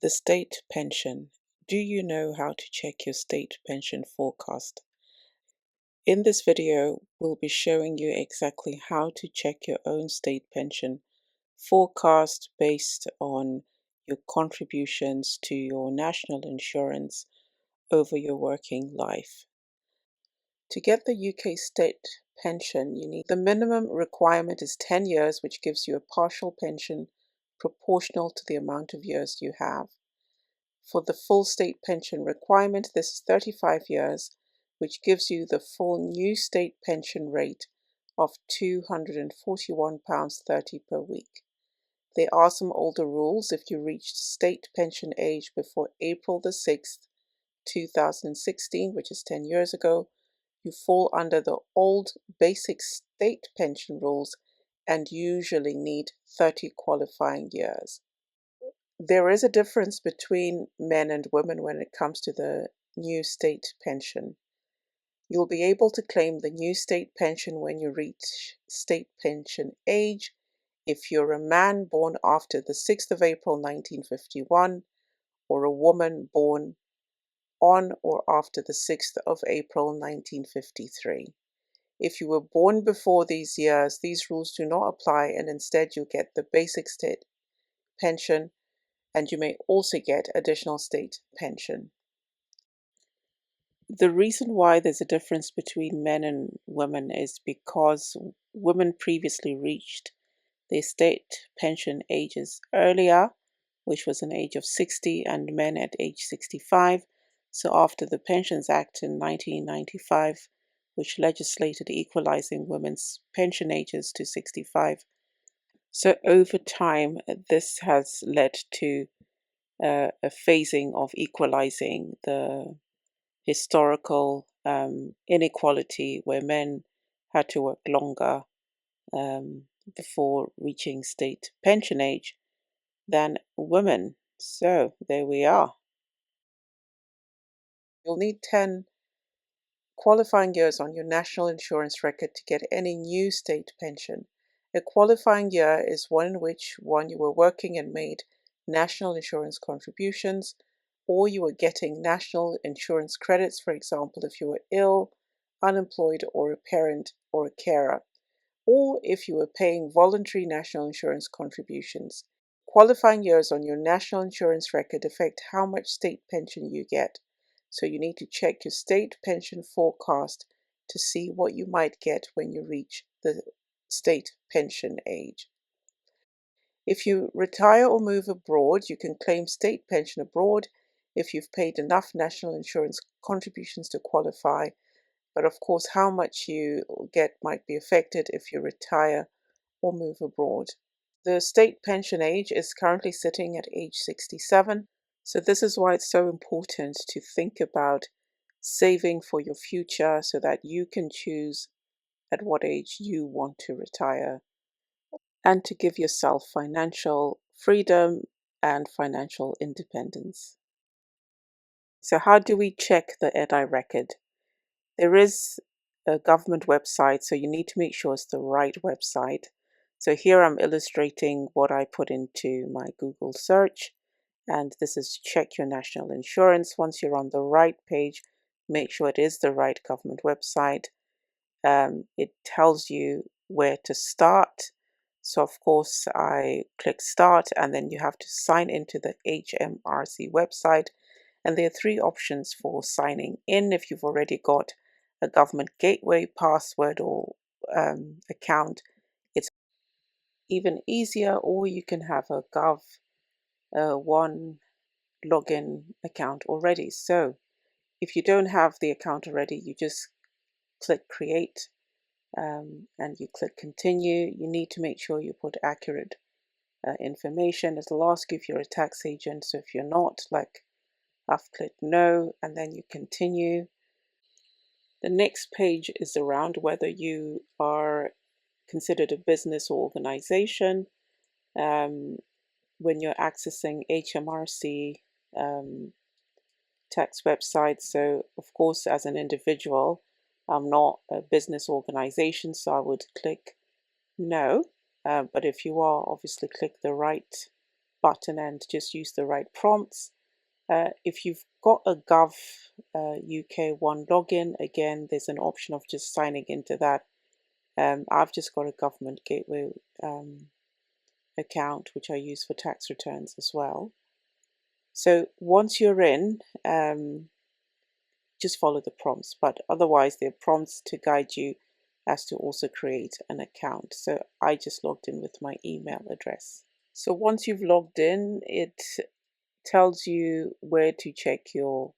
The state pension. Do you know how to check your state pension forecast? In this video, we'll be showing you exactly how to check your own state pension forecast based on your contributions to your national insurance over your working life. To get the UK state pension, the minimum requirement is 10 years, which gives you a partial pension proportional to the amount of years you have. For the full state pension requirement, this is 35 years, which gives you the full new state pension rate of £241.30 per week. There are some older rules. If you reached state pension age before April the 6th, 2016, which is 10 years ago, you fall under the old basic state pension rules and usually need 30 qualifying years. There is a difference between men and women when it comes to the new state pension. You'll be able to claim the new state pension when you reach state pension age if you're a man born after the 6th of April 1951 or a woman born on or after the 6th of April 1953. If you were born before these years, these rules do not apply, and instead you'll get the basic state pension, and you may also get additional state pension. The reason why there's a difference between men and women is because women previously reached their state pension ages earlier, which was an age of 60, and men at age 65. So after the Pensions Act in 1995, which legislated equalizing women's pension ages to 65. So over time, this has led to a phasing of equalizing the historical inequality where men had to work longer before reaching state pension age than women. So there we are. You'll need 10 qualifying years on your national insurance record to get any new state pension. A qualifying year is one in which you were working and made national insurance contributions, or you were getting national insurance credits, for example, if you were ill, unemployed, or a parent or a carer, or if you were paying voluntary national insurance contributions. Qualifying years on your national insurance record affect how much state pension you get, so you need to check your state pension forecast to see what you might get when you reach the state pension age. If you retire or move abroad, you can claim state pension abroad if you've paid enough national insurance contributions to qualify, but of course how much you get might be affected if you retire or move abroad. The state pension age is currently sitting at age 67, so this is why it's so important to think about saving for your future so that you can choose at what age you want to retire and to give yourself financial freedom and financial independence. So how do we check the EDI record? There is a government website, so you need to make sure it's the right website. So here I'm illustrating what I put into my Google search, and this is check your national insurance. Once you're on the right page, make sure it is the right government website. It tells you where to start. So of course I click start, and then you have to sign into the HMRC website. And there are three options for signing in. If you've already got a government gateway password or account, it's even easier, or you can have a Gov1 login account already. So if you don't have the account already, you just click create and you click continue. You need to make sure you put accurate information. It'll ask you if you're a tax agent. So if you're not, like I've clicked no, and then you continue. The next page is around whether you are considered a business or organization when you're accessing HMRC tax websites. So of course, as an individual, I'm not a business organization, so I would click no. But if you are, obviously click the right button and just use the right prompts. If you've got a Gov UK One login, again, there's an option of just signing into that. I've just got a Government Gateway account, which I use for tax returns as well. So once you're in, just follow the prompts, but otherwise there are prompts to guide you as to also create an account. So I just logged in with my email address. So once you've logged in, it tells you where to check your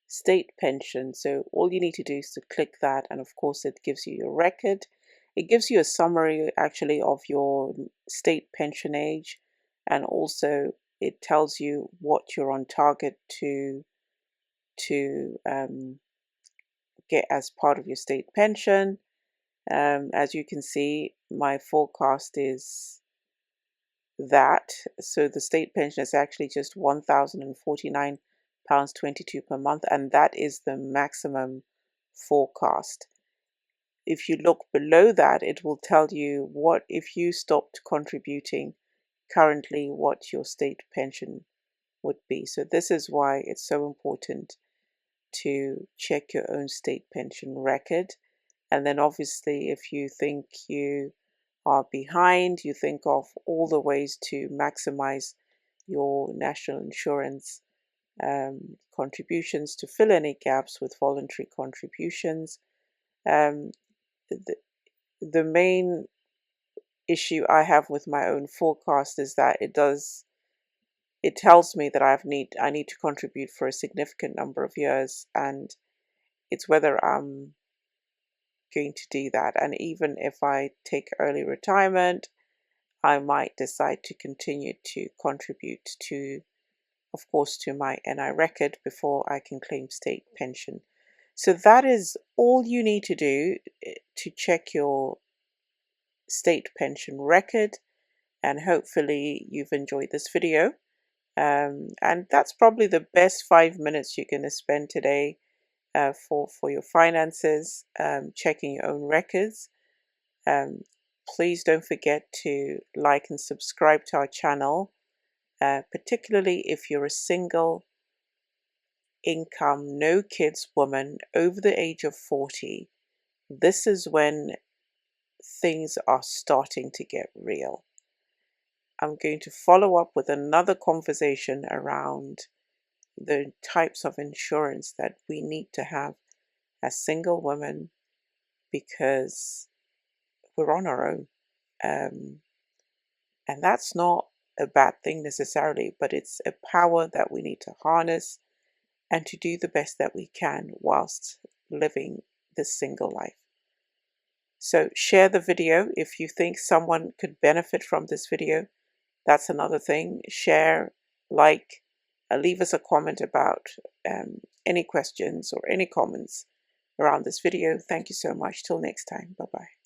state pension. So all you need to do is to click that, and of course it gives you your record. It gives you a summary actually of your state pension age, and also it tells you what you're on target to get as part of your state pension. As you can see, my forecast is that. So the state pension is actually just £1,049.22 per month, and that is the maximum forecast. If you look below that, it will tell you what, if you stopped contributing currently, what your state pension would be. So this is why it's so important to check your own state pension record. And then obviously, if you think you are behind, you think of all the ways to maximize your national insurance contributions, to fill any gaps with voluntary contributions. The main issue I have with my own forecast is that it tells me that I need to contribute for a significant number of years, and it's whether I'm going to do that. And even if I take early retirement, I might decide to continue to contribute to, of course, to my NI record before I can claim state pension. So that is all you need to do to check your state pension record, and hopefully you've enjoyed this video. And that's probably the best 5 minutes you're going to spend today for your finances, checking your own records. Please don't forget to like and subscribe to our channel, particularly if you're a single income, no kids woman over the age of 40. This is when things are starting to get real. I'm going to follow up with another conversation around the types of insurance that we need to have as single women, because we're on our own. And that's not a bad thing necessarily, but it's a power that we need to harness and to do the best that we can whilst living this single life. So share the video if you think someone could benefit from this video. That's another thing. Share, like, leave us a comment about any questions or any comments around this video. Thank you so much. Till next time. Bye-bye.